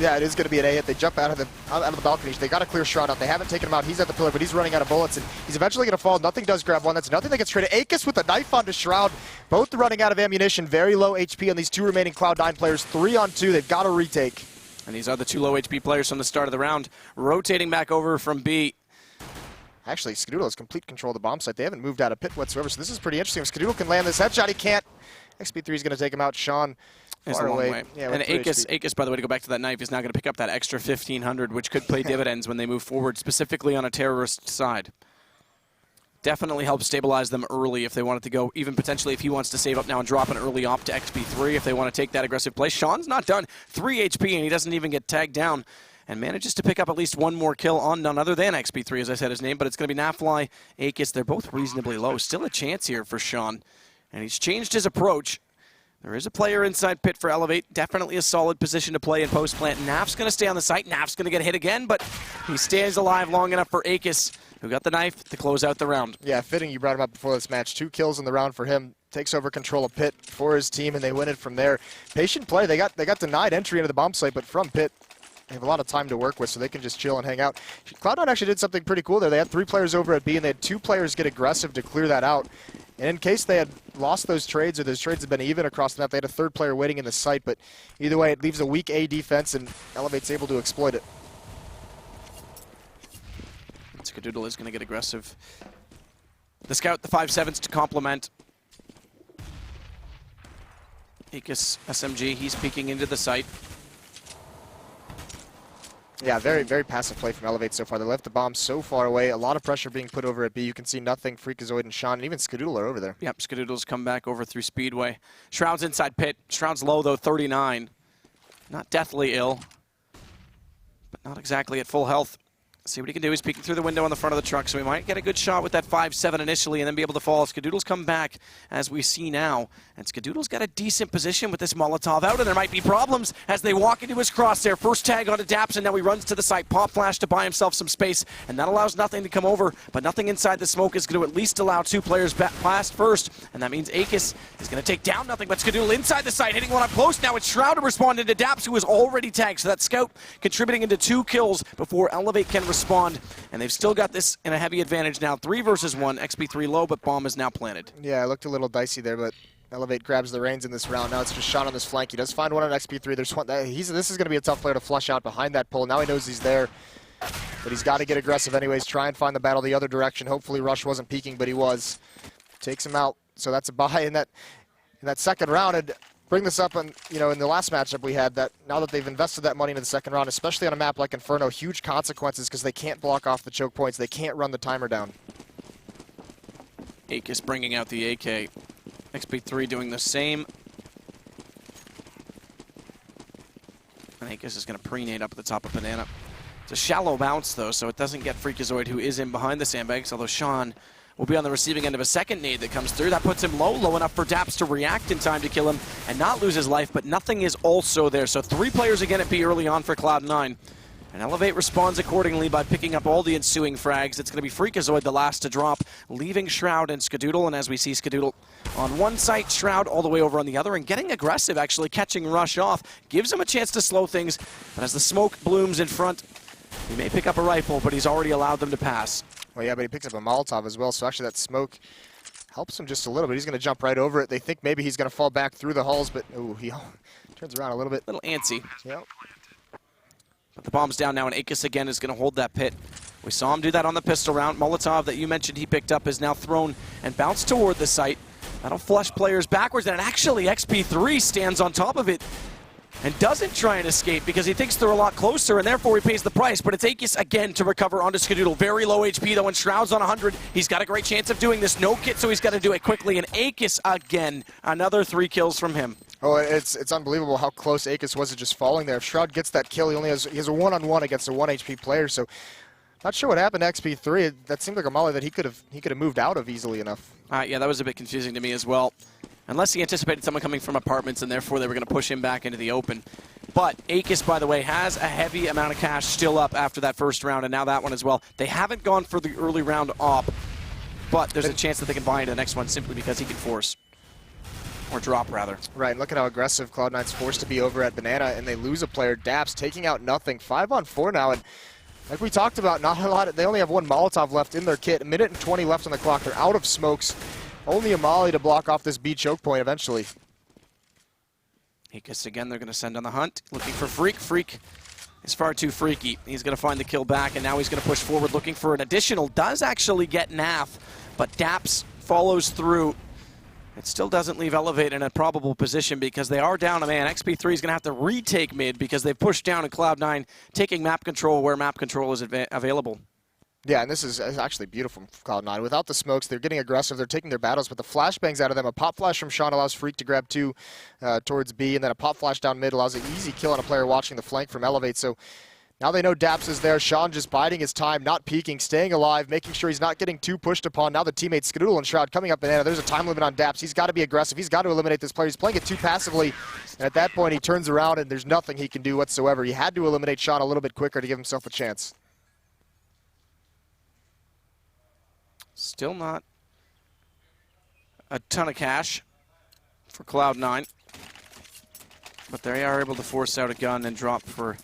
Yeah, it is going to be an A hit. They jump out of the balcony. They got a clear Shroud out. They haven't taken him out. He's at the pillar, but he's running out of bullets, and he's eventually going to fall. Nothing does grab one. That's nothing that gets traded. Aegis with a knife onto Shroud. Both running out of ammunition. Very low HP on these two remaining Cloud9 players. 3-on-2. They've got to retake. And these are the two low HP players from the start of the round, rotating back over from B. Actually, Skadoodle has complete control of the bomb site. They haven't moved out of pit whatsoever, so this is pretty interesting. If Skadoodle can land this headshot, he can't. XP3 is going to take him out. Sean far away. Yeah, and Aegis, by the way, to go back to that knife, is now going to pick up that extra 1,500, which could play dividends when they move forward, specifically on a terrorist side. Definitely helps stabilize them early if they wanted to go, even potentially if he wants to save up now and drop an early op to XP3 if they want to take that aggressive play. Sean's not done. 3 HP, and he doesn't even get tagged down, and manages to pick up at least one more kill on none other than XP3, as I said his name, but it's going to be Nafly, Aegis. They're both reasonably low. Still a chance here for Sean, and he's changed his approach. There is a player inside pit for eLevate. Definitely a solid position to play in post-plant. Naf's going to stay on the site. Naf's going to get hit again, but he stays alive long enough for Aegis, who got the knife to close out the round. Yeah, fitting you brought him up before this match. 2 kills in the round for him. Takes over control of pit for his team, and they win it from there. Patient play. They got denied entry into the bomb site, but from pit, they have a lot of time to work with, so they can just chill and hang out. Cloud9 actually did something pretty cool there. They had 3 players over at B, and they had 2 players get aggressive to clear that out. And in case they had lost those trades or those trades had been even across the map, they had a 3rd player waiting in the site. But either way, it leaves a weak A defense, and eLevate's able to exploit it. Skadoodle is going to get aggressive. The scout, the 5.7s to complement. Aegis SMG, he's peeking into the site. Yeah, very, very passive play from eLevate so far. They left the bomb so far away. A lot of pressure being put over at B. You can see nothing. Freakazoid and Sean, and even Skadoodle are over there. Yep, Skadoodle's come back over through Speedway. Shroud's inside pit. Shroud's low, though, 39. Not deathly ill, but not exactly at full health. See what he can do. He's peeking through the window on the front of the truck, so he might get a good shot with that 5.7 initially and then be able to fall. Skadoodle's come back, as we see now. And Skadoodle's got a decent position with this Molotov out, and there might be problems as they walk into his crosshair. First tag onto Daps, and now he runs to the site. Pop flash to buy himself some space, and that allows nothing to come over, but nothing inside the smoke is going to at least allow 2 players blast first, and that means Aegis is going to take down nothing but Skadoodle inside the site, hitting one up close. Now it's Shroud to respond into Daps, who is already tagged, so that scout contributing into 2 kills before eLevate can respond. And they've still got this in a heavy advantage now. 3 versus 1. XP3 low, but bomb is now planted. Yeah, it looked a little dicey there, but eLevate grabs the reins in this round. Now it's just Sean on this flank. He does find one on XP3. There's one. This is going to be a tough player to flush out behind that pole. Now he knows he's there, but he's got to get aggressive anyways. Try and find the battle the other direction. Hopefully Rush wasn't peeking, but he was. Takes him out. So that's a buy in that second round. And bring this up on, in the last matchup we had, that now that they've invested that money into the second round, especially on a map like Inferno, huge consequences because they can't block off the choke points. They can't run the timer down. Aegis bringing out the AK. XP3 doing the same. And Aegis is going to pre-nade up at the top of Banana. It's a shallow bounce, though, so it doesn't get Freakazoid, who is in behind the sandbags, although Sean will be on the receiving end of a second nade that comes through. That puts him low enough for Daps to react in time to kill him and not lose his life, but nothing is also there. So 3 players again at B early on for Cloud9. And eLevate responds accordingly by picking up all the ensuing frags. It's going to be Freakazoid the last to drop, leaving Shroud and Skadoodle. And as we see Skadoodle on one site, Shroud all the way over on the other, and getting aggressive, actually catching Rush off. Gives him a chance to slow things, but as the smoke blooms in front, he may pick up a rifle, but he's already allowed them to pass. Well, yeah, but he picks up a Molotov as well, so actually that smoke helps him just a little bit. He's going to jump right over it. They think maybe he's going to fall back through the hulls, but ooh, he turns around a little bit. A little antsy. Yep. But the bomb's down now, and Aegis again is going to hold that pit. We saw him do that on the pistol round. Molotov that you mentioned he picked up is now thrown and bounced toward the site. That'll flush players backwards, and actually XP3 stands on top of it and doesn't try and escape because he thinks they're a lot closer, and therefore he pays the price. But it's Aegis again to recover onto Skadoodle. Very low HP, though, and Shroud's on 100. He's got a great chance of doing this. No kit, so he's got to do it quickly. And Aegis again, another 3 kills from him. Oh, it's unbelievable how close Aegis was to just falling there. If Shroud gets that kill, he has a one-on-one against a 1 HP player. So not sure what happened to XP3. That seemed like a molly that he could have moved out of easily enough. Yeah, that was a bit confusing to me as well. Unless he anticipated someone coming from apartments, and therefore they were going to push him back into the open. But Aegis, by the way, has a heavy amount of cash still up after that first round, and now that one as well. They haven't gone for the early round op, but there's a chance that they can buy into the next one simply because he can force. Or drop, rather. Right, and look at how aggressive Cloud9's forced to be over at Banana, and they lose a player. Daps taking out nothing. 5-on-4 now, and like we talked about, not a lot. They only have one Molotov left in their kit. 1:20 left on the clock. They're out of smokes. Only a molly to block off this B choke point eventually. Hikas again, they're going to send on the hunt. Looking for Freak. Freak is far too freaky. He's going to find the kill back, and now he's going to push forward looking for an additional. Does actually get Nath, but Daps follows through. It still doesn't leave eLevate in a probable position because they are down a man. XP3 is going to have to retake mid because they've pushed down in Cloud9, taking map control where map control is available. Yeah, and this is actually beautiful from Cloud9. Without the smokes, they're getting aggressive. They're taking their battles, but the flashbangs out of them. A pop flash from Sean allows Freak to grab 2 towards B, and then a pop flash down mid allows an easy kill on a player watching the flank from eLevate. So now they know Daps is there. Sean just biding his time, not peeking, staying alive, making sure he's not getting too pushed upon. Now the teammates Skadoodle and Shroud coming up Banana. There's a time limit on Daps. He's got to be aggressive. He's got to eliminate this player. He's playing it too passively. And at that point, he turns around, and there's nothing he can do whatsoever. He had to eliminate Sean a little bit quicker to give himself a chance. Still not a ton of cash for Cloud9. But they are able to force out a gun and drop for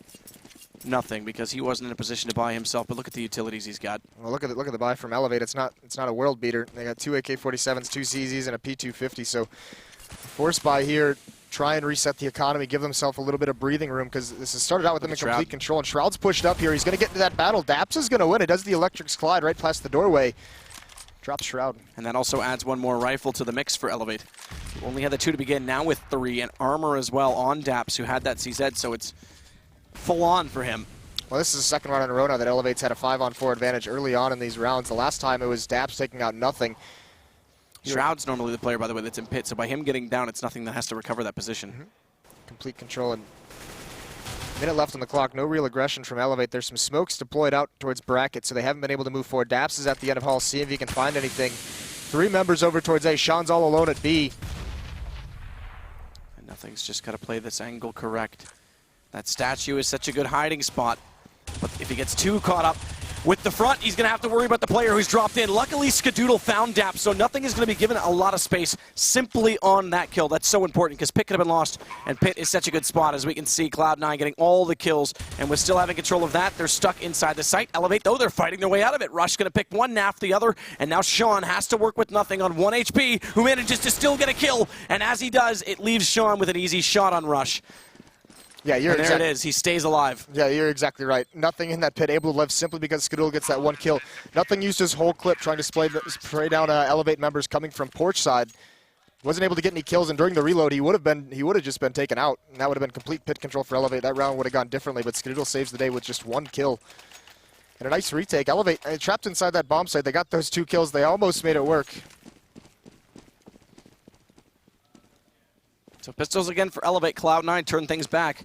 nothing because he wasn't in a position to buy himself. But look at the utilities he's got. Well, look at the buy from eLevate. It's not a world beater. They got 2 AK-47s, 2 CZs, and a P250. So force buy here. Try and reset the economy, give themselves a little bit of breathing room because this has started out with them in complete control. And Shroud's pushed up here. He's going to get into that battle. Daps is going to win. It does the electrics collide right past the doorway. Drops Shroud. And that also adds one more rifle to the mix for eLevate. Only had the 2 to begin, now with 3, and armor as well on Daps, who had that CZ, so it's full on for him. Well, this is the second round in a row now that eLevate's had a 5-on-4 advantage early on in these rounds. The last time it was Daps taking out nothing. Shroud's normally the player, by the way, that's in pit, so by him getting down, it's nothing that has to recover that position. Complete control, and minute left on the clock. No real aggression from eLevate. There's some smokes deployed out towards bracket, so they haven't been able to move forward. Daps is at the end of Hall, see if he can find anything. 3 members over towards A. Sean's all alone at B. And nothing's just got to play this angle correct. That statue is such a good hiding spot, but if he gets too caught up with the front, he's going to have to worry about the player who's dropped in. Luckily, Skadoodle found Daps, so nothing is going to be given a lot of space simply on that kill. That's so important because Pit could have been lost, and Pit is such a good spot. As we can see, Cloud9 getting all the kills, and with still having control of that, they're stuck inside the site. eLevate, though, they're fighting their way out of it. Rush going to pick one, Naf the other, and now Sean has to work with nothing on 1 HP, who manages to still get a kill, and as he does, it leaves Sean with an easy shot on Rush. Yeah, there it is. He stays alive. Yeah, you're exactly right. Nothing in that pit able to live simply because Skadoodle gets that 1 kill. Nothing used his whole clip trying to spray down eLevate members coming from porch side. Wasn't able to get any kills, and during the reload, he would have just been taken out. And that would have been complete pit control for eLevate. That round would have gone differently, but Skadoodle saves the day with just 1 kill. And a nice retake. eLevate trapped inside that bomb site. They got those 2 kills. They almost made it work. So pistols again for eLevate. Cloud9 turn things back.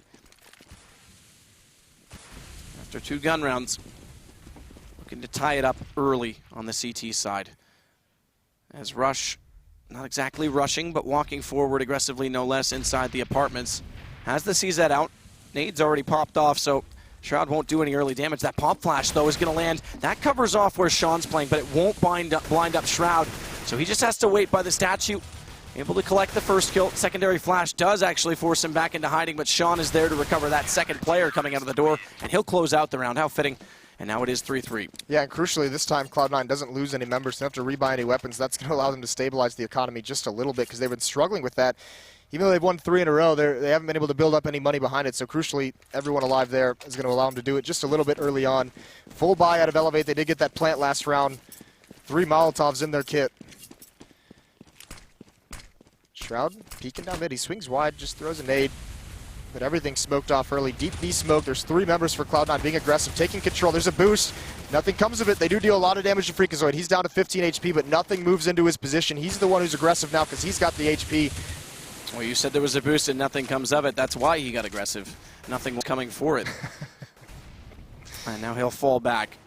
After 2 gun rounds, looking to tie it up early on the CT side. As Rush, not exactly rushing, but walking forward aggressively, no less, inside the apartments. Has the CZ out. Nade's already popped off, so Shroud won't do any early damage. That pop flash, though, is going to land. That covers off where Sean's playing, but it won't blind up Shroud. So he just has to wait by the statue. Able to collect the first kill. Secondary flash does actually force him back into hiding, but Sean is there to recover that second player coming out of the door, and he'll close out the round. How fitting. And now it is 3-3. Yeah, and crucially, this time Cloud9 doesn't lose any members. They don't have to rebuy any weapons. That's going to allow them to stabilize the economy just a little bit because they've been struggling with that. Even though they've won 3 in a row, they haven't been able to build up any money behind it. So crucially, everyone alive there is going to allow them to do it just a little bit early on. Full buy out of eLevate. They did get that plant last round. 3 Molotovs in their kit. Shroud peeking down mid. He swings wide, just throws a nade. But everything's smoked off early. Deep B smoke. There's 3 members for Cloud9 being aggressive, taking control. There's a boost. Nothing comes of it. They do deal a lot of damage to Freakazoid. He's down to 15 HP, but nothing moves into his position. He's the one who's aggressive now because he's got the HP. Well, you said there was a boost and nothing comes of it. That's why he got aggressive. Nothing was coming for it. And now he'll fall back.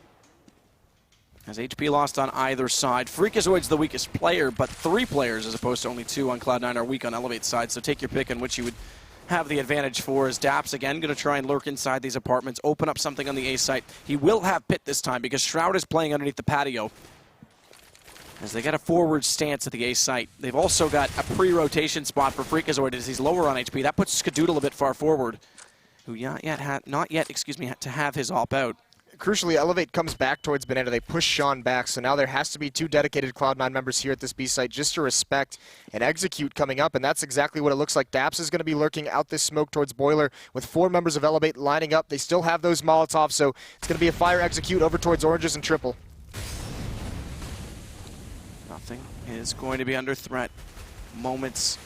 Has HP lost on either side. Freakazoid's the weakest player, but 3 players as opposed to only 2 on Cloud9 are weak on eLevate's side, so take your pick on which you would have the advantage for. As Daps again going to try and lurk inside these apartments, open up something on the A site. He will have Pit this time because Shroud is playing underneath the patio. as they get a forward stance at the A site. They've also got a pre-rotation spot for Freakazoid as he's lower on HP. That puts Skadoodle a bit far forward, who not yet had to have his op out. Crucially, eLevate comes back towards Banana. They push Sean back, so now there has to be 2 dedicated Cloud9 members here at this B site just to respect and execute coming up, and that's exactly what it looks like. Daps is going to be lurking out this smoke towards Boiler with 4 members of eLevate lining up. They still have those Molotovs, so it's going to be a fire execute over towards Oranges and Triple. Nothing is going to be under threat. Moments,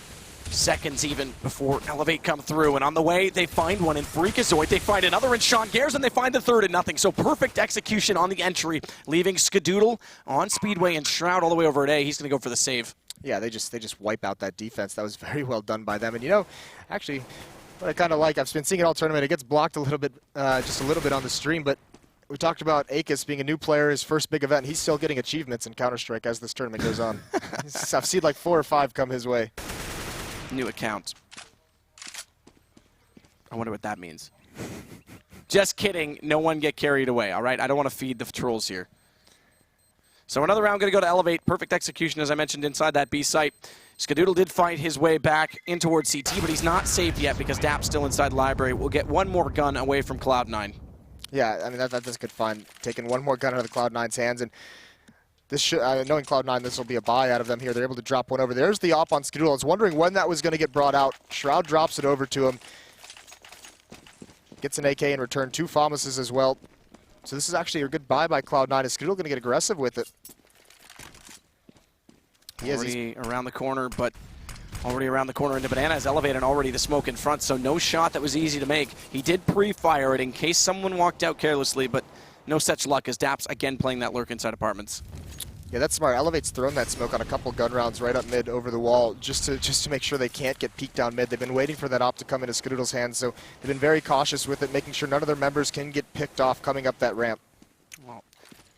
seconds even, before eLevate come through. And on the way, they find one in Freakazoid. They find another in Sean Gares, and they find the third in Nothing. So perfect execution on the entry, leaving Skadoodle on Speedway and Shroud all the way over at A. He's going to go for the save. Yeah, they just wipe out that defense. That was very well done by them. And you know, actually, what I kind of like, I've been seeing it all tournament. It gets blocked a little bit, just a little bit on the stream, but we talked about Akis being a new player, his first big event. He's still getting achievements in Counter-Strike as this tournament goes on. I've seen like 4 or 5 come his way. New account. I wonder what that means. Just kidding. No one get carried away, all right? I don't want to feed the trolls here. So another round going to go to eLevate. Perfect execution, as I mentioned, inside that B site. Skadoodle did fight his way back in towards CT, but he's not saved yet because Dap's still inside the library. We'll get one more gun away from Cloud9. Yeah, I mean, that's good fun. Taking one more gun out of the Cloud9's hands, and this should, knowing Cloud9, this will be a buy out of them here. They're able to drop one over. There's the op on Skadoodle. I was wondering when that was going to get brought out. Shroud drops it over to him. Gets an AK in return, 2 Famouses as well. So this is actually a good buy by Cloud9. Is Skadoodle going to get aggressive with it? He already around the corner, but already around the corner into Banana is elevated, and already the smoke in front, so no shot that was easy to make. He did pre-fire it in case someone walked out carelessly, but no such luck as Daps again playing that lurk inside apartments. Yeah, that's smart. eLevate's thrown that smoke on a couple gun rounds right up mid over the wall just to make sure they can't get peeked down mid. They've been waiting for that op to come into Skadoodle's hands, so they've been very cautious with it, making sure none of their members can get picked off coming up that ramp. Well,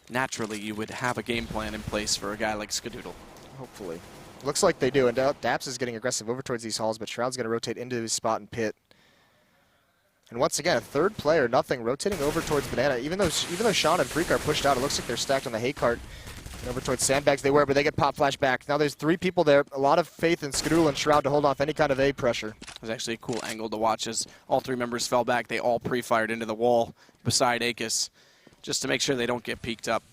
naturally you would have a game plan in place for a guy like Skadoodle. Hopefully. Looks like they do, and Daps is getting aggressive over towards these halls, but Shroud's going to rotate into his spot and pit. And once again, a third player, Nothing, rotating over towards Banana. Even though Sean and Freak are pushed out, it looks like they're stacked on the hay cart. And over towards Sandbags they were, but they get pop flash back. Now there's 3 people there. A lot of faith in Skadoodle and Shroud to hold off any kind of A pressure. It was actually a cool angle to watch as all 3 members fell back. They all pre-fired into the wall beside Akis just to make sure they don't get peeked up.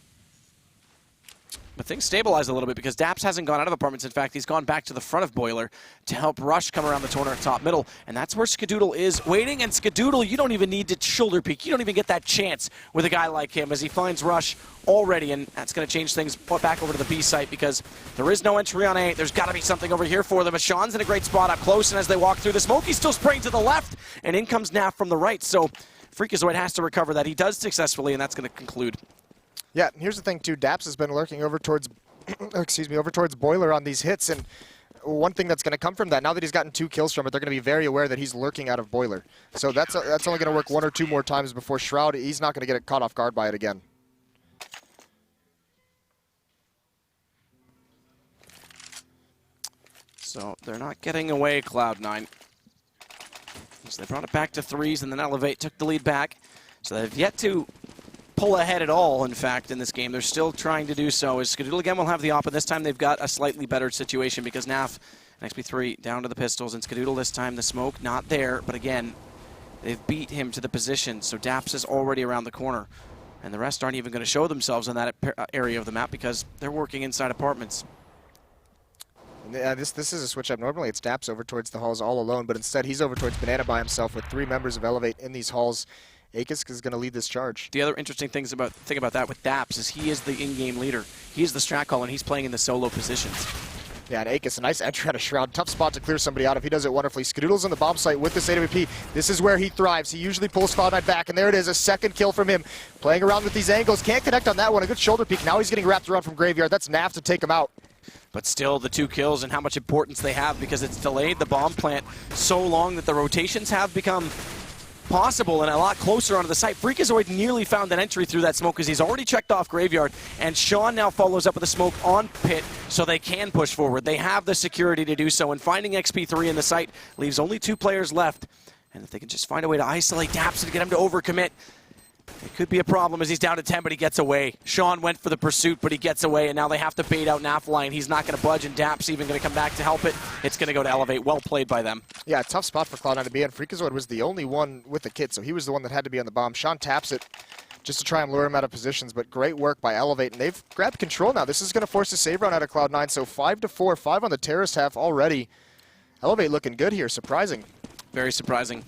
But things stabilize a little bit because Daps hasn't gone out of apartments. In fact, he's gone back to the front of Boiler to help Rush come around the corner at top middle. And that's where Skadoodle is waiting. And Skadoodle, you don't even need to shoulder peek. You don't even get that chance with a guy like him as he finds Rush already. And that's going to change things back over to the B site because there is no entry on A. There's got to be something over here for them. Sean's in a great spot up close. And as they walk through the smoke, he's still spraying to the left. And in comes Naf from the right. So Freakazoid has to recover that. He does successfully, and that's going to conclude. Yeah, here's the thing too. Daps has been lurking over towards, over towards Boiler on these hits, and one thing that's going to come from that, now that he's gotten 2 kills from it, they're going to be very aware that he's lurking out of Boiler. So that's only going to work 1 or 2 more times before Shroud. He's not going to get caught off guard by it again. So they're not getting away, Cloud9. So they brought it back to 3s, and then eLevate took the lead back. So they've yet to pull ahead at all, in fact, in this game. They're still trying to do so. As Skadoodle again will have the op, and this time they've got a slightly better situation because Naf and XP3 down to the pistols, and Skadoodle this time the smoke not there, but again, they've beat him to the position, so Daps is already around the corner. And the rest aren't even going to show themselves in that area of the map because they're working inside apartments. This is a switch up. Normally it's Daps over towards the halls all alone, but instead he's over towards Banana by himself with 3 members of eLevate in these halls. Akis is going to lead this charge. The other interesting thing about that with Daps is he is the in-game leader. He's the strat caller, and he's playing in the solo positions. Yeah, and Akis, a nice entry out of Shroud. Tough spot to clear somebody out if he does it wonderfully. Skadoodle's on the bomb site with this AWP. This is where he thrives. He usually pulls Cloud9 back, and there it is, a second kill from him. Playing around with these angles. Can't connect on that one. A good shoulder peek. Now he's getting wrapped around from Graveyard. That's Naf to take him out. But still, the 2 kills and how much importance they have because it's delayed the bomb plant so long that the rotations have become possible and a lot closer onto the site. Freakazoid nearly found an entry through that smoke because he's already checked off Graveyard, and Sean now follows up with a smoke on Pit so they can push forward. They have the security to do so, and finding XP3 in the site leaves only 2 players left. And if they can just find a way to isolate Daps and get him to overcommit, It could be a problem as he's down to 10, but he gets away. Sean went for the pursuit, but he gets away, and now they have to bait out Nafline. He's not going to budge, and Dap's even going to come back to help it. It's going to go to eLevate. Well played by them. Yeah, tough spot for Cloud9 to be in. Freakazoid was the only one with the kit, so he was the one that had to be on the bomb. Sean taps it just to try and lure him out of positions, but great work by eLevate, and they've grabbed control now. This is going to force a save run out of Cloud9, so 5-4, 5 on the terrorist half already. eLevate looking good here, surprising. Very surprising.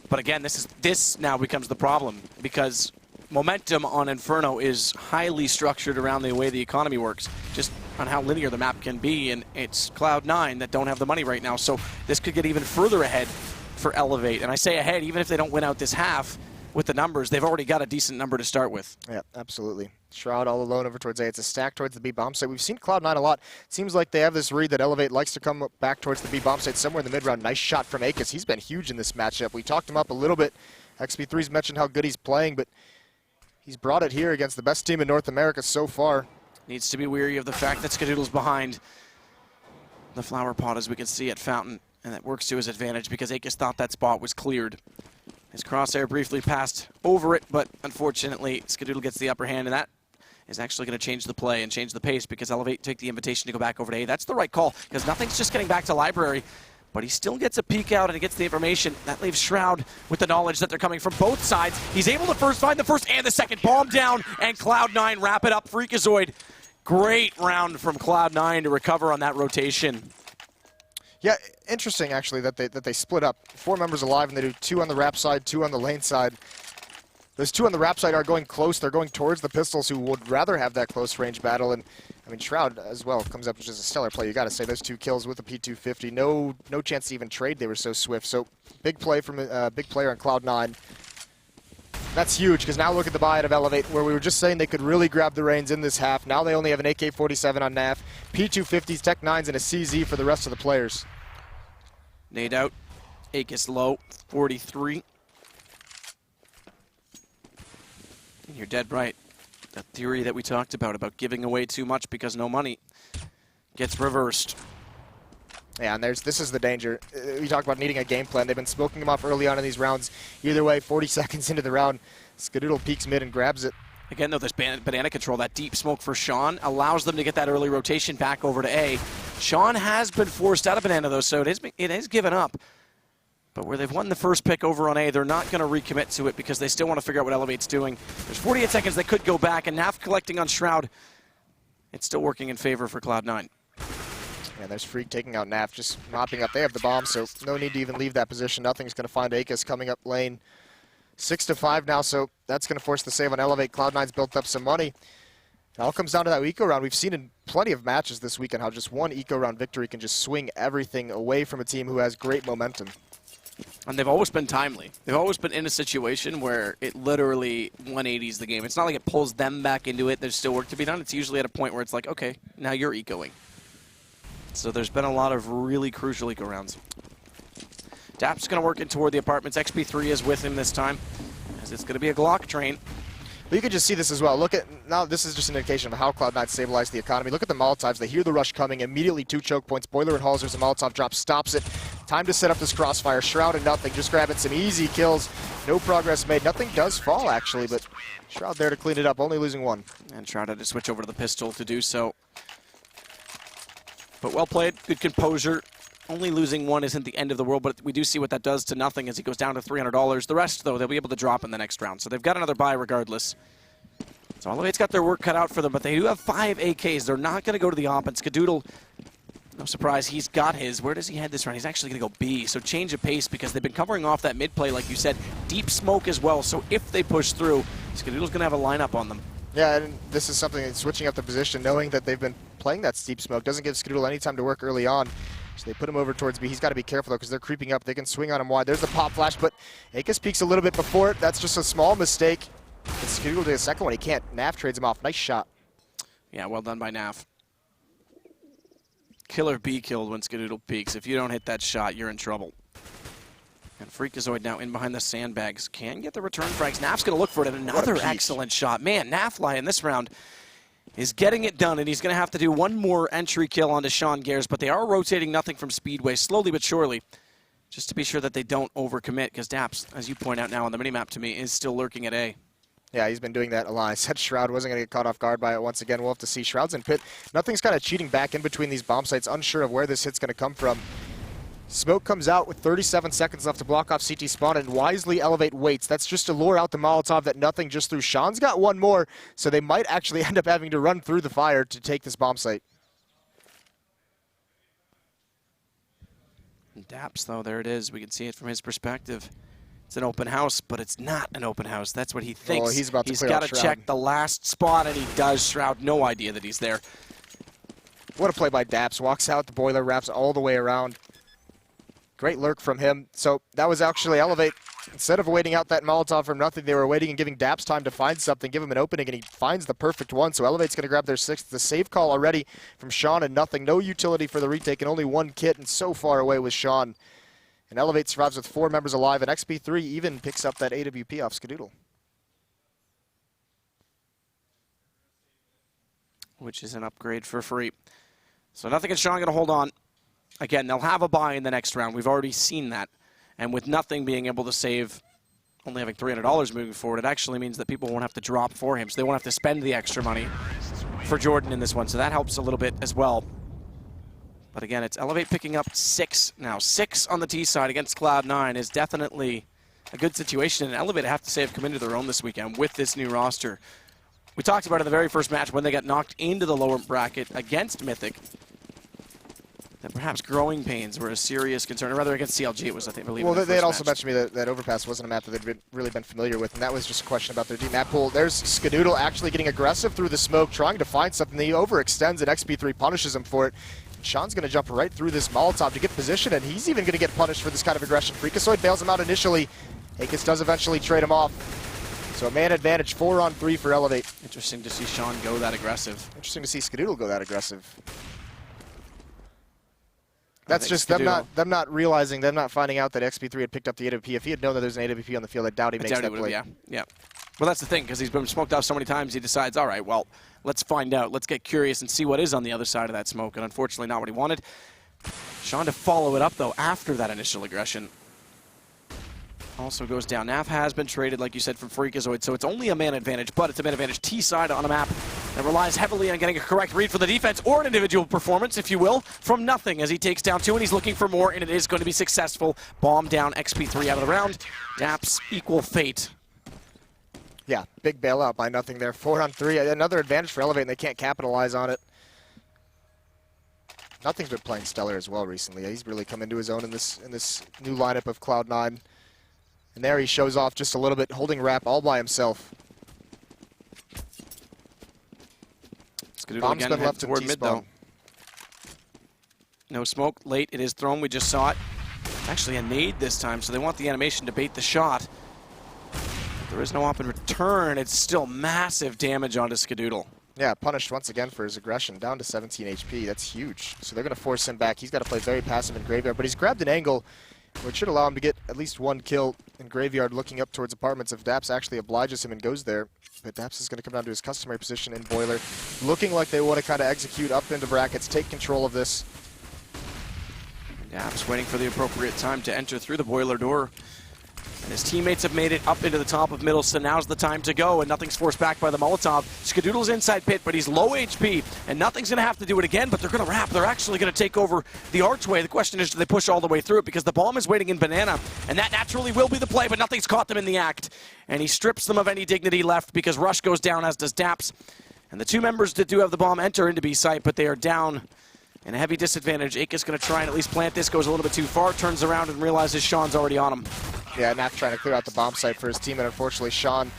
But again, this now becomes the problem because momentum on Inferno is highly structured around the way the economy works, just on how linear the map can be, and it's Cloud9 that don't have the money right now, so this could get even further ahead for eLevate. And I say ahead, even if they don't win out this half with the numbers, they've already got a decent number to start with. Yeah, absolutely. Shroud all alone over towards A. It's a stack towards the B bomb site. We've seen Cloud9 a lot. It seems like they have this read that eLevate likes to come back towards the B bomb site somewhere in the mid-round. Nice shot from Akis. He's been huge in this matchup. We talked him up a little bit. XP3's mentioned how good he's playing, but he's brought it here against the best team in North America so far. Needs to be weary of the fact that Skadoodle's behind the flower pot, as we can see at Fountain, and that works to his advantage because Akis thought that spot was cleared. His crosshair briefly passed over it, but unfortunately, Skadoodle gets the upper hand, and that is actually going to change the play and change the pace because eLevate take the invitation to go back over to A. That's the right call because nothing's just getting back to Library, but he still gets a peek out and he gets the information. That leaves Shroud with the knowledge that they're coming from both sides. He's able to find the first and the second bomb down, and Cloud9 wrap it up. Freakazoid, great round from Cloud9 to recover on that rotation. Yeah, interesting actually that they split up. 4 members alive, and they do 2 on the wrap side, 2 on the lane side. Those 2 on the wrap side are going close. They're going towards the pistols, who would rather have that close range battle. And I mean, Shroud as well comes up, which is a stellar play. You got to say those 2 kills with the P250. No chance to even trade. They were so swift. So big play from a big player on Cloud9. That's huge because now look at the buy out of eLevate, where we were just saying they could really grab the reins in this half. Now they only have an AK-47 on NAF, P250s, Tech 9s, and a CZ for the rest of the players. Nade out. Akis low, 43. And you're dead right. That theory that we talked about giving away too much because no money, gets reversed. Yeah, and this is the danger. We talked about needing a game plan. They've been smoking them off early on in these rounds. Either way, 40 seconds into the round, Skadoodle peeks mid and grabs it. Again, though, this banana control, that deep smoke for Sean, allows them to get that early rotation back over to A. Sean has been forced out of banana, though, so it is given up. But where they've won the first pick over on A, they're not going to recommit to it because they still want to figure out what eLevate's doing. There's 48 seconds. They could go back, and Naf collecting on Shroud. It's still working in favor for Cloud9. Yeah, there's Freak taking out Naf, just mopping up. They have the bomb, so no need to even leave that position. Nothing's going to find Akis coming up lane. 6-5 now, so that's going to force the save on eLevate. Cloud9's built up some money. It all comes down to that eco round. We've seen in plenty of matches this weekend how just one eco round victory can just swing everything away from a team who has great momentum. And they've always been timely. They've always been in a situation where it literally 180s the game. It's not like it pulls them back into it. There's still work to be done. It's usually at a point where it's like, okay, now you're ecoing. So there's been a lot of really crucial eco rounds. Dap's going to work in toward the apartments. XP3 is with him this time, as it's going to be a Glock train. But you can just see this as well. Look at, now this is just an indication of how Cloud9 stabilized the economy. Look at the Molotovs. They hear the rush coming. Immediately 2 choke points. Boiler and Halsers, a Molotov drop, stops it. Time to set up this crossfire. Shroud and nothing. Just grabbing some easy kills. No progress made. Nothing does fall, actually, but Shroud there to clean it up. Only losing 1. And Shroud had to switch over to the pistol to do so. But well played. Good composure. Only losing 1 isn't the end of the world, but we do see what that does to nothing as he goes down to $300. The rest, though, they'll be able to drop in the next round. So they've got another buy regardless. So eLevate's got their work cut out for them, but they do have 5 AKs. They're not going to go to the op, and Skadoodle, no surprise, he's got his. Where does he head this round? He's actually going to go B, so change of pace because they've been covering off that mid play, like you said. Deep smoke as well, so if they push through, Skadoodle's going to have a lineup on them. Yeah, and this is something that's switching up the position, knowing that they've been playing that steep smoke. Doesn't give Skadoodle any time to work early on. So they put him over towards B. He's got to be careful, though, because they're creeping up. They can swing on him wide. There's the pop flash, but Akis peeks a little bit before it. That's just a small mistake. Skadoodle did a second one. He can't. Naf trades him off. Nice shot. Yeah, well done by Naf. Killer B killed when Skadoodle peeks. If you don't hit that shot, you're in trouble. And Freakazoid now in behind the sandbags. Can get the return frags. Naf's going to look for it. And another excellent shot. Man, Nafly in this round is getting it done, and he's going to have to do one more entry kill onto Sean Gares, but they are rotating nothing from Speedway, slowly but surely. just to be sure that they don't overcommit, because Daps, as you point out now on the minimap to me, is still lurking at A. Yeah, he's been doing that a lot. I said Shroud wasn't going to get caught off guard by it once again. We'll have to see. Shroud's in pit. Nothing's kind of cheating back in between these bomb sites, unsure of where this hit's going to come from. Smoke comes out with 37 seconds left to block off CT spawn, and wisely eLevate waits. That's just to lure out the Molotov that nothing just threw. Sean's got one more, so they might actually end up having to run through the fire to take this bomb site. Daps, though, there it is. We can see it from his perspective. It's an open house, but it's not an open house. That's what he thinks. Oh, he's about to clear got out to Shroud. check the last spot, and he does. Shroud, no idea that he's there. What a play by Daps. Walks out the boiler, wraps all the way around. Great lurk from him. So that was actually eLevate. Instead of waiting out that Molotov from nothing, they were waiting and giving Daps time to find something, give him an opening, and he finds the perfect one. So eLevate's going to grab their sixth. The save call already from Sean and nothing. No utility for the retake and only one kit, and so far away was Sean. And eLevate survives with 4 members alive, and XP3 even picks up that AWP off Skadoodle. Which is an upgrade for free. So nothing and Sean going to hold on. Again, they'll have a buy in the next round. We've already seen that. And with nothing being able to save, only having $300 moving forward, it actually means that people won't have to drop for him. So they won't have to spend the extra money for Jordan in this one. So that helps a little bit as well. But again, it's eLevate picking up 6 now. 6 on the T side against Cloud9 is definitely a good situation. And eLevate, I have to say, have come into their own this weekend with this new roster. We talked about it in the very first match when they got knocked into the lower bracket against Mythic. That perhaps growing pains were a serious concern, or rather against CLG it was, I think, believe. Well, they had also mentioned to me that Overpass wasn't a map that they'd really been familiar with, and that was just a question about their deep map pool. There's Skadoodle actually getting aggressive through the smoke, trying to find something. He overextends, and XP3 punishes him for it. And Sean's going to jump right through this Molotov to get position, and he's even going to get punished for this kind of aggression. Freakazoid bails him out initially. Akis does eventually trade him off. So a man advantage, 4-on-3 for eLevate. Interesting to see Sean go that aggressive. Interesting to see Skadoodle go that aggressive. That's just them not realizing, them not finding out that XP3 had picked up the AWP. If he had known that there's an AWP on the field, I doubt he makes that play. Yeah. Well, that's the thing, because he's been smoked off so many times, he decides, all right, well, let's find out. Let's get curious and see what is on the other side of that smoke, and unfortunately not what he wanted. Sean to follow it up, though, after that initial aggression. Also goes down. Nav has been traded, like you said, from Freakazoid, so it's only a man advantage, but it's a man advantage T-side on a map that relies heavily on getting a correct read for the defense, or an individual performance, if you will, from nothing as he takes down 2, and he's looking for more, and it is going to be successful. Bomb down, XP3 out of the round. Daps equal fate. Yeah, big bailout by nothing there. 4-on-3, another advantage for eLevate, and they can't capitalize on it. Nothing's been playing stellar as well recently. He's really come into his own in this new lineup of Cloud9. And there he shows off just a little bit, holding wrap all by himself. Bomb's been left toward mid, though. No smoke, late, it is thrown, we just saw it. Actually a nade this time, so they want the animation to bait the shot. There is no op in return, it's still massive damage onto Skadoodle. Yeah, punished once again for his aggression, down to 17 HP, that's huge. So they're going to force him back, he's got to play very passive in Graveyard, but he's grabbed an angle which should allow him to get at least 1 kill in Graveyard looking up towards apartments if Daps actually obliges him and goes there. But Daps is going to come down to his customary position in Boiler, looking like they want to kind of execute up into brackets, take control of this. Daps waiting for the appropriate time to enter through the Boiler door. And his teammates have made it up into the top of middle, so now's the time to go, and nothing's forced back by the Molotov. Skadoodle's inside pit, but he's low HP, and nothing's going to have to do it again, but they're going to wrap. They're actually going to take over the archway. The question is, do they push all the way through it? Because the bomb is waiting in Banana, and that naturally will be the play, but nothing's caught them in the act. And he strips them of any dignity left because Rush goes down, as does Daps. And the 2 members that do have the bomb enter into B site, but they are down in a heavy disadvantage. Aka's going to try and at least plant this, goes a little bit too far, turns around and realizes Sean's already on him. Yeah, Naf trying to clear out the bomb site for his team, and unfortunately Sean,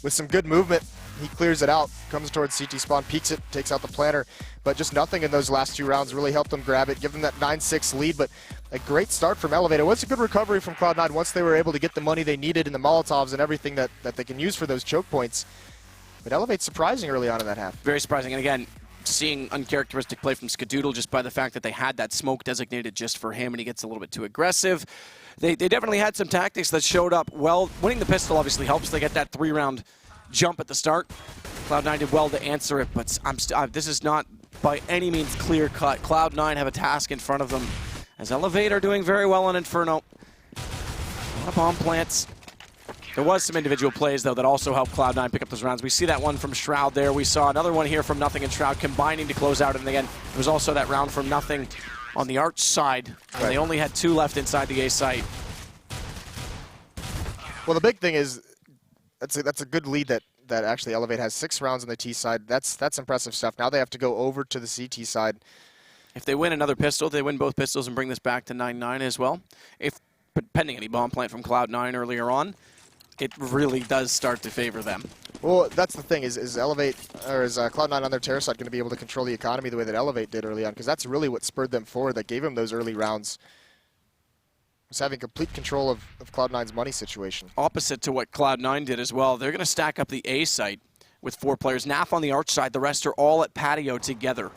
with some good movement, he clears it out, comes towards CT spawn, peeks it, takes out the planter, but just nothing in those last 2 rounds really helped them grab it, give them that 9-6 lead, but a great start from eLevate. It was a good recovery from Cloud9 once they were able to get the money they needed and the Molotovs and everything that they can use for those choke points. But eLevate's surprising early on in that half. Very surprising, and again, seeing uncharacteristic play from Skadoodle just by the fact that they had that smoke designated just for him, and he gets a little bit too aggressive. They definitely had some tactics that showed up well. Winning the pistol obviously helps. They get that 3-round jump at the start. Cloud9 did well to answer it, but this is not by any means clear cut. Cloud9 have a task in front of them, as eLevate are doing very well on Inferno. lot of bomb plants. There was some individual plays, though, that also helped Cloud9 pick up those rounds. We see that one from Shroud there. We saw another one here from Nothing and Shroud combining to close out. And again, there was also that round from Nothing on the Arch side. And they only had 2 left inside the A site. Well, the big thing is that's a good lead that actually eLevate has 6 rounds on the T side. That's impressive stuff. Now they have to go over to the CT side. If they win another pistol, they win both pistols and bring this back to 9-9 as well. If pending any bomb plant from Cloud9 earlier on, it really does start to favor them. Well, that's the thing, is eLevate, or is Cloud9 on their terror side going to be able to control the economy the way that eLevate did early on? Because that's really what spurred them forward, that gave them those early rounds. Was having complete control of Cloud9's money situation. Opposite to what Cloud9 did as well. They're going to stack up the A site with 4 players. Naf on the Arch side, the rest are all at patio together.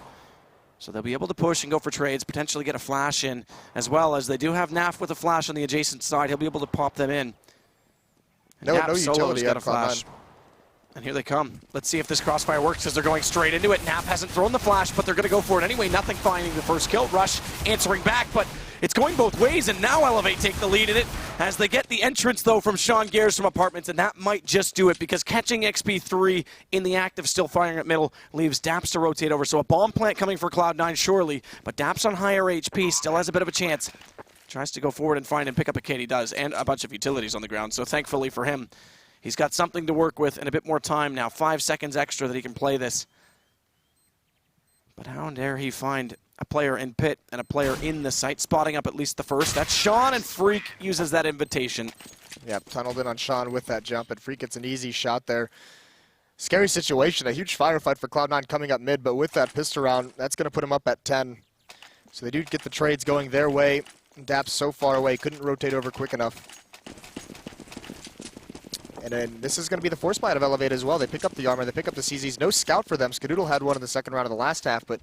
So they'll be able to push and go for trades, potentially get a flash in, as well as they do have Naf with a flash on the adjacent side. He'll be able to pop them in. And no utility got a flash. And here they come. Let's see if this crossfire works as they're going straight into it. Naf hasn't thrown the flash, but they're going to go for it anyway. Nothing finding the first kill. Rush answering back, but it's going both ways, and now eLevate take the lead in it as they get the entrance, though, from Sean Gares from Apartments, and that might just do it because catching XP3 in the act of still firing at middle leaves Daps to rotate over. So a bomb plant coming for Cloud9, surely, but Daps on higher HP still has a bit of a chance. Tries to go forward and find and pick up a kid. He does, and a bunch of utilities on the ground. So thankfully for him, he's got something to work with and a bit more time now. 5 seconds extra that he can play this. But how dare he find a player in pit and a player in the site, spotting up at least the first. That's Sean, and Freak uses that invitation. Yeah, tunneled in on Sean with that jump, and Freak gets an easy shot there. Scary situation, a huge firefight for Cloud9 coming up mid, but with that pistol round, that's going to put him up at 10. So they do get the trades going their way. Daps so far away, couldn't rotate over quick enough. And then this is going to be the force fight of eLevate as well. They pick up the armor, they pick up the CZs. No scout for them. Skadoodle had one in the second round of the last half, but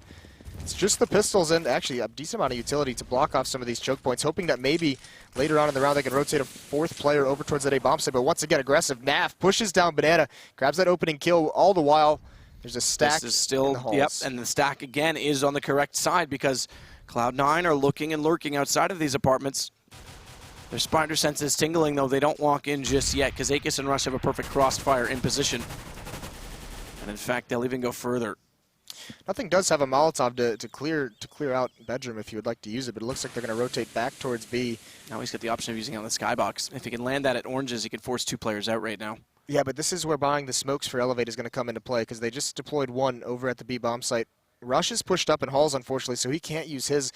it's just the pistols and actually a decent amount of utility to block off some of these choke points, hoping that maybe later on in the round they can rotate a 4th player over towards that A bomb site. But once again, aggressive. Naf pushes down Banana, grabs that opening kill. All the while, there's a stack. This is still, in the halls. Yep, and the stack again is on the correct side because Cloud9 are looking and lurking outside of these apartments. Their spider sense is tingling, though. They don't walk in just yet because Akis and Rush have a perfect crossfire in position. And in fact, they'll even go further. Nothing does have a Molotov to clear out bedroom if you would like to use it, but it looks like they're going to rotate back towards B. Now he's got the option of using it on the skybox. If he can land that at oranges, he can force 2 players out right now. Yeah, but this is where buying the smokes for eLevate is going to come into play because they just deployed one over at the B bomb site. Rush is pushed up in halls, unfortunately, so he can't use his.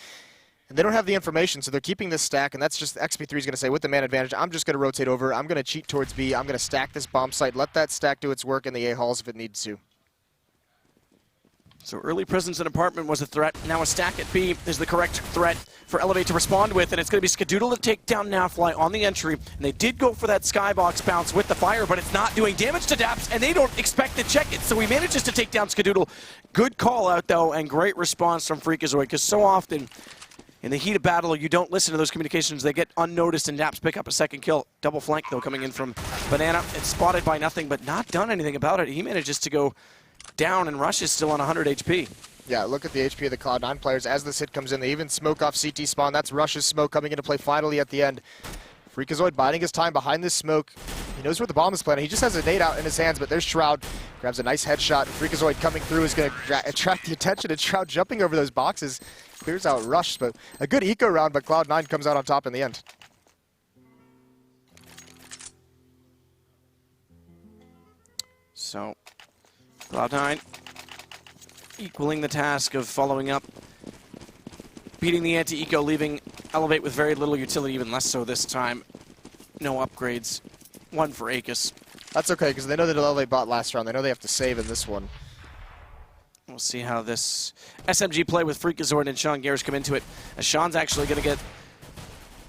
And they don't have the information, so they're keeping this stack, and that's just XP3 is going to say, with the man advantage, I'm just going to rotate over. I'm going to cheat towards B. I'm going to stack this bomb site, let that stack do its work in the A halls if it needs to. So early presence in apartment was a threat. Now a stack at B is the correct threat for eLevate to respond with, and it's going to be Skadoodle to take down Nafly on the entry. And they did go for that skybox bounce with the fire, but it's not doing damage to Daps, and they don't expect to check it. So he manages to take down Skadoodle. Good call out, though, and great response from Freakazoid, because so often in the heat of battle, you don't listen to those communications. They get unnoticed, and Daps pick up a second kill. Double flank, though, coming in from Banana. It's spotted by Nothing, but not done anything about it. He manages to go down, and Rush is still on 100 HP. Yeah, look at the HP of the Cloud9 players as this hit comes in. They even smoke off CT spawn. That's Rush's smoke coming into play finally at the end. Freakazoid biding his time behind this smoke. He knows where the bomb is planted. He just has a nade out in his hands, but there's Shroud. Grabs a nice headshot. Freakazoid coming through is going to attract the attention, and Shroud jumping over those boxes clears out Rush. But a good eco round, but Cloud9 comes out on top in the end. So Cloud9 equaling the task of following up, beating the anti-eco, leaving eLevate with very little utility, even less so this time. No upgrades. One for Akis. That's okay, because they know that eLevate bought last round. They know they have to save in this one. We'll see how this SMG play with Freakazoid and Sean Gares come into it, as Sean's actually going to get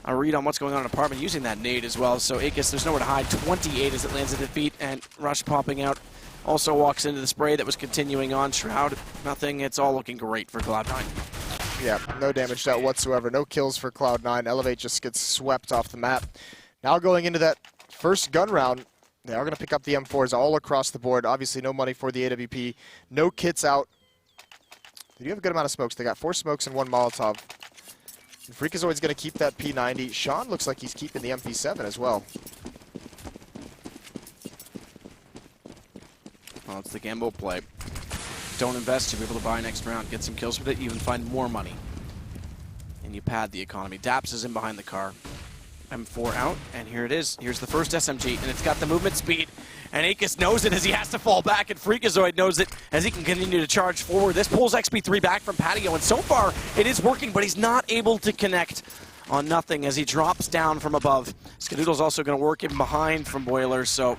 a read on what's going on in apartment, using that nade as well. So Akis, there's nowhere to hide. 28 as it lands at the feet, and Rush popping out. Also walks into the spray that was continuing on. Shroud, nothing. It's all looking great for Cloud9. Yeah, no damage dealt whatsoever. No kills for Cloud9. eLevate just gets swept off the map. Now going into that first gun round, they are going to pick up the M4s all across the board. Obviously no money for the AWP. No kits out. They do have a good amount of smokes. They got 4 smokes and 1 Molotov. Freakazoid's going to keep that P90. Sean looks like he's keeping the MP7 as well. Well, it's the gamble play. Don't invest, you'll be able to buy next round, get some kills with it, you even find more money. And you pad the economy. Daps is in behind the car. M4 out, and here it is. Here's the first SMG, and it's got the movement speed. And Akis knows it as he has to fall back, and Freakazoid knows it as he can continue to charge forward. This pulls XP3 back from Patio, and so far it is working, but he's not able to connect on nothing as he drops down from above. Skadoodle's also going to work in behind from Boiler, so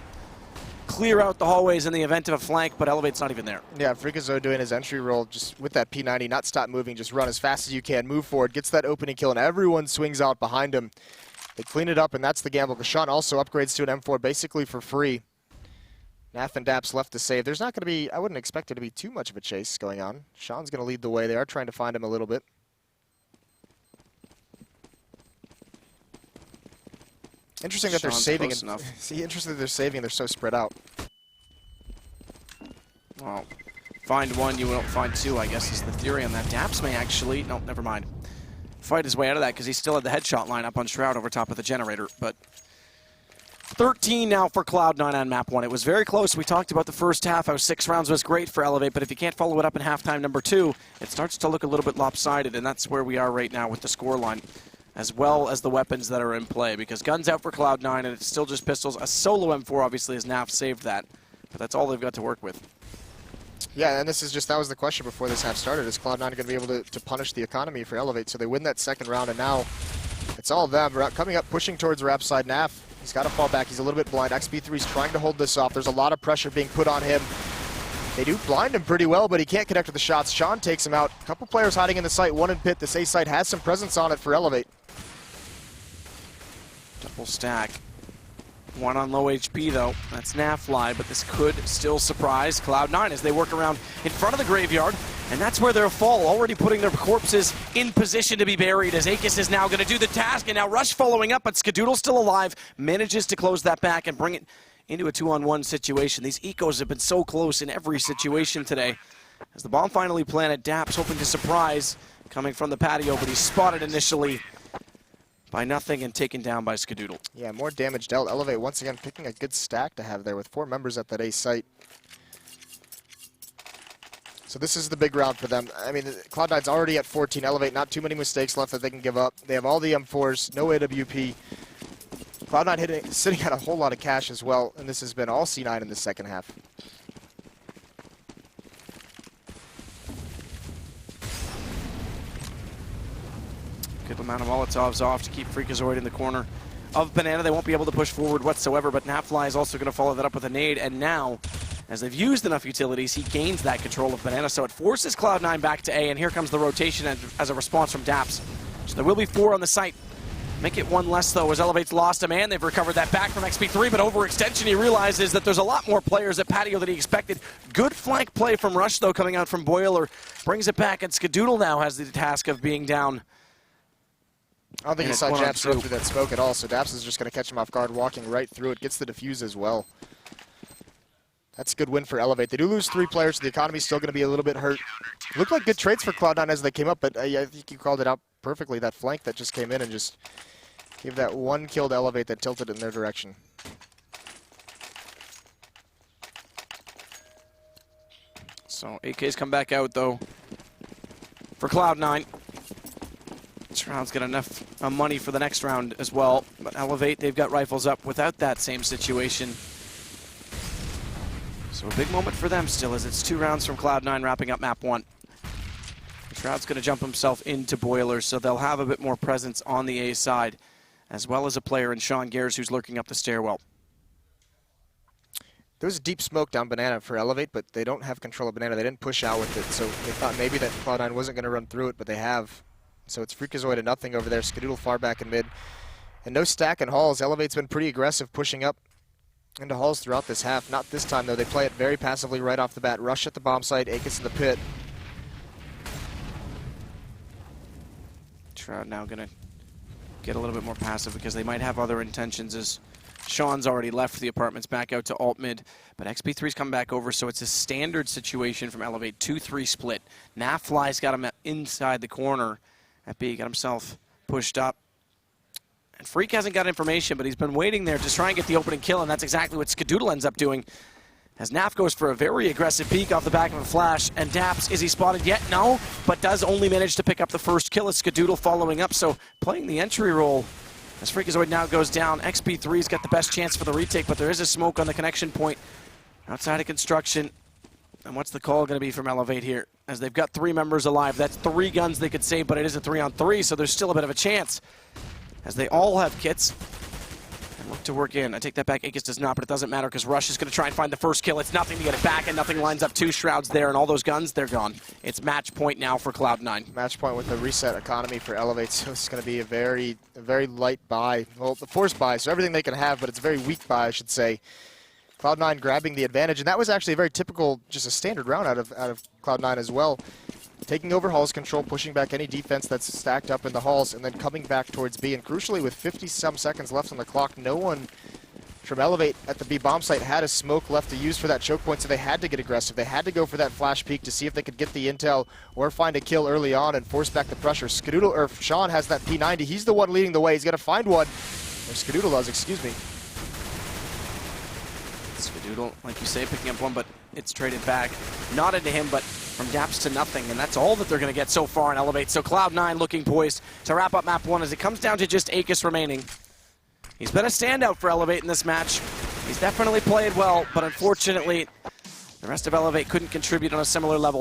clear out the hallways in the event of a flank, but Elevate's not even there. Yeah, Freakazoid doing his entry roll just with that P90, not stop moving, just run as fast as you can, move forward, gets that opening kill, and everyone swings out behind him. They clean it up, and that's the gamble. Kashan also upgrades to an M4 basically for free. Naf and Daps left to save. There's not going to be, I wouldn't expect there to be too much of a chase going on. Sean's going to lead the way. They are trying to find him a little bit. Interesting that they're saving. See, interesting that they're saving. They're so spread out. Well, find one, you won't find two, I guess is the theory on that. Daps may actually, no, never mind. Fight his way out of that because he still had the headshot lineup on Shroud over top of the generator. But 13 now for Cloud9 on map 1. It was very close. We talked about the first half, how 6 rounds was great for ELEVATE, but if you can't follow it up in halftime number 2, it starts to look a little bit lopsided, and that's where we are right now with the scoreline, as well as the weapons that are in play, because guns out for Cloud9, and it's still just pistols. A solo M4, obviously, as Naf saved that, but that's all they've got to work with. Yeah, and this is just, that was the question before this half started. Is Cloud9 going to be able to punish the economy for ELEVATE? So they win that second round, and now it's all them. Coming up, pushing towards Rap side. Naf, he's got to fall back. He's a little bit blind. XP3's trying to hold this off. There's a lot of pressure being put on him. They do blind him pretty well, but he can't connect with the shots. Sean takes him out. A couple players hiding in the site, one in pit. This A site has some presence on it for ELEVATE. Double stack. One on low HP, though. That's Nafly, but this could still surprise Cloud9 as they work around in front of the graveyard, and that's where they'll fall, already putting their corpses in position to be buried, as Akis is now going to do the task, and now Rush following up, but Skadoodle still alive, manages to close that back and bring it into a 2-on-1 situation. These ecos have been so close in every situation today. As the bomb finally planted, Daps hoping to surprise, coming from the patio, but he's spotted initially by nothing and taken down by Skadoodle. Yeah, more damage dealt. ELEVATE once again picking a good stack to have there with 4 members at that A site. So this is the big round for them. I mean, Cloud9's already at 14. ELEVATE, not too many mistakes left that they can give up. They have all the M4s, no AWP. Cloud9 sitting at a whole lot of cash as well, and this has been all C9 in the second half. Good amount of Molotovs off to keep Freakazoid in the corner of Banana. They won't be able to push forward whatsoever, but Nafly is also going to follow that up with a nade, and now, as they've used enough utilities, he gains that control of Banana, so it forces Cloud9 back to A, and here comes the rotation as a response from Daps. So there will be 4 on the site. Make it 1 less, though, as ELEVATE's lost a man. They've recovered that back from XP3, but overextension, he realizes that there's a lot more players at patio than he expected. Good flank play from Rush, though, coming out from Boiler. Brings it back, and Skadoodle now has the task of being down. I don't think he saw Daps go through that smoke at all, so Daps is just going to catch him off guard, walking right through it. Gets the defuse as well. That's a good win for ELEVATE. They do lose 3 players, so the economy's still going to be a little bit hurt. Looked like good trades for Cloud9 as they came up, but I think you called it out perfectly. That flank that just came in and just gave that one kill to ELEVATE that tilted it in their direction. So AK's come back out, though, for Cloud9. This round's got enough money for the next round as well, but ELEVATE, they've got rifles up without that same situation. So a big moment for them still, as it's 2 rounds from Cloud9 wrapping up map 1. Shroud's going to jump himself into Boiler, so they'll have a bit more presence on the A side, as well as a player in Sean Gers who's lurking up the stairwell. There was a deep smoke down Banana for ELEVATE, but they don't have control of Banana. They didn't push out with it, so they thought maybe that Cloud9 wasn't going to run through it, but they have. So it's Freakazoid and nothing over there. Skadoodle far back in mid. And no stack in halls. ELEVATE's been pretty aggressive pushing up into halls throughout this half. Not this time, though. They play it very passively right off the bat. Rush at the bomb site. Akis in the pit. Shroud now going to get a little bit more passive because they might have other intentions, as Sean's already left the apartments back out to alt mid. But XP3's come back over, so it's a standard situation from ELEVATE. 2-3 split. Nafly's got him inside the corner at B. Got himself pushed up. And Freak hasn't got information, but he's been waiting there to try and get the opening kill, and that's exactly what Skadoodle ends up doing. As Naf goes for a very aggressive peek off the back of a flash, and Daps, is he spotted yet? No, but does only manage to pick up the first kill as Skadoodle following up, so playing the entry role. As Freakazoid now goes down, XP3's got the best chance for the retake, but there is a smoke on the connection point outside of construction. And what's the call going to be from eLevate here? As they've got 3 members alive, that's 3 guns they could save, but it is a 3-on-3, so there's still a bit of a chance. As they all have kits. And look to work in. I take that back, Aegis does not, but it doesn't matter because Rush is going to try and find the first kill. It's nothing to get it back, and nothing lines up. 2 Shrouds there, and all those guns, they're gone. It's match point now for Cloud9. Match point with the reset economy for eLevate, so it's going to be a very light buy. Well, the force buy, so everything they can have, but it's a very weak buy, I should say. Cloud9 grabbing the advantage, and that was actually a very typical, just a standard round out of Cloud9 as well. Taking over Hall's control, pushing back any defense that's stacked up in the halls, and then coming back towards B. And crucially, with 50-some seconds left on the clock, no one from eLevate at the B bomb site had a smoke left to use for that choke point, so they had to get aggressive. They had to go for that flash peek to see if they could get the intel or find a kill early on and force back the pressure. Skadoodle, or Sean has that P90. He's the one leading the way. He's got to find one. Or Skadoodle does, excuse me. Skadoodle, like you say, picking up one, but it's traded back. Not into him, but from Daps to nothing, and that's all that they're going to get so far in eLevate. So Cloud9 looking poised to wrap up map 1 as it comes down to just Aegis remaining. He's been a standout for eLevate in this match. He's definitely played well, but unfortunately, the rest of eLevate couldn't contribute on a similar level.